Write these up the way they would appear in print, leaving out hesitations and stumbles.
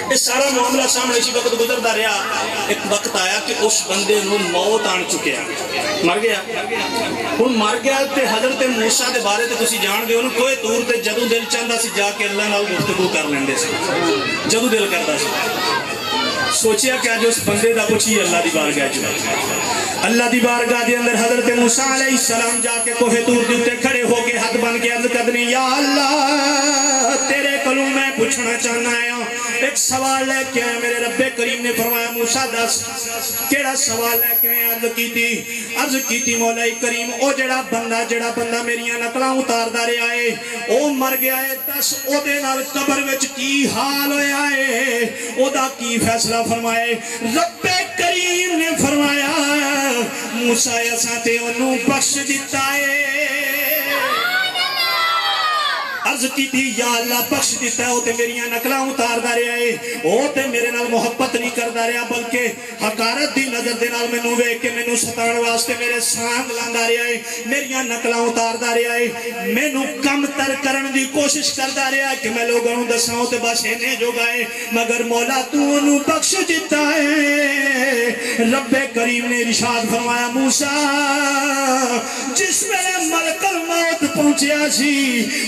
یہ سارا معاملہ سامنے اسی وقت گزرتا رہا. ایک وقت آیا کہ اس بندے نو موت آن چکیا, مر گیا. ہن مر گیا تے حضرت موسیٰ دے بارے تے تسی جان گئے, انہوں کوئی طور تے جدوں دل چاہتا سی جا کے اللہ نال گفتگو کر لیندے سی, جدوں دل کرتا سی. سوچیا کہ آج اس بندے دا پوچھیے اللہ دی بارگاہ چ. اللہ دی بارگاہ دے اندر حضرت موسیٰ علیہ السلام جا کے کوہ طور دے اوتے کھڑے ہو کے ہاتھ بن کے عرض کرنی, یا اللہ تیرے کولوں میں پوچھنا چاہنا ہے, ایک سوال لے کے آیا. میرے رب کریم نے فرمایا موسیٰ دس کیڑا سوال لے کے آیا. عرض کیتی مولا کریم او جڑا بندہ میریاں نقلاں اتاردا رہیا ہے او مر گیا ہے, دس او دے نال قبر وچ کی حال ہویا ہے, او دا کی فیصلہ فرمائے. رب کریم نے فرمایا موسیٰ اساں تے اونوں بخش دتا ہے. عرض کی تھی یا اللہ بخش دیتا ہے, او تے میریاں نقلاں اتاردا رہیا ہے, او تے میرے نال محبت نہیں کردا رہیا بلکہ حقارت دی نظر دے نال مینوں ویکھ کے مینوں ستاؤن واسطے میرے سانگ لاندا رہیا ہے, میریاں نقلاں اتاردا رہیا ہے, مینوں کم تر کرن دی کوشش کردا رہیا ہے کہ میں لوگاں نوں دساں تے بس اینے جوگا ہے, مگر مولا تو اونوں بخش دیتا ہے. رب کریم نے ارشاد فرمایا موسیٰ جس ویلے ملک الموت پہنچیا سی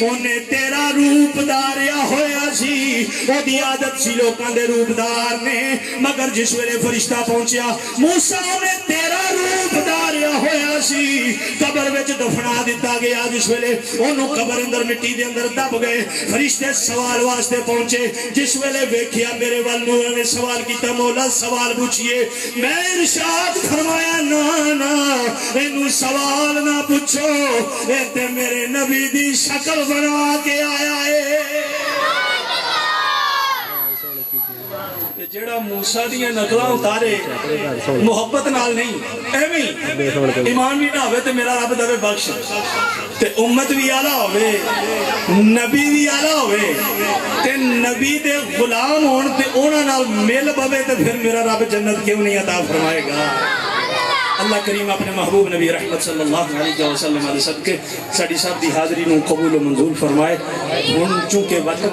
اونے تیرا روپ داریا ہویا سی, او دی عادت سی لوکاں دے روپ دار نے, مگر جس ویلے فرشتہ پہنچیا موسیٰ نے تیرا روپ داریا ہویا سی, قبر وچ دفنا دیتا گیا. جس ویلے اونوں قبر اندر مٹی دے اندر دب گئے, فرشتے سوال واسطے پہنچے. جس ویلے ویکھیا میرے ول نور نے سوال کیتا, مولا سوال پوچھئے. میں ارشاد فرمایا نا اینوں سوال نہ پوچھو, اے تے میرے نبی دی شکل بنا کے آیا ہے. جڑا موسیٰ دیاں نقلاں اتارے محبت نال نہیں ایویں ایمان بھی نہ ہوئے تے میرا رب دے بخش, تے امت بھی اعلیٰ ہوئے, نبی بھی اعلیٰ ہوئے, تے نبی دے غلام ہون تے انہاں نال مل پوے تے پھر میرا رب جنت کیوں نہیں عطا فرمائے گا. اللہ کریم اپنے محبوب نبی رحمت صلی اللہ علیہ وسلم علیہ صدقے ساڑی صاحب دی حاضری نو قبول و منظور فرمائے. ہن چونکہ وقت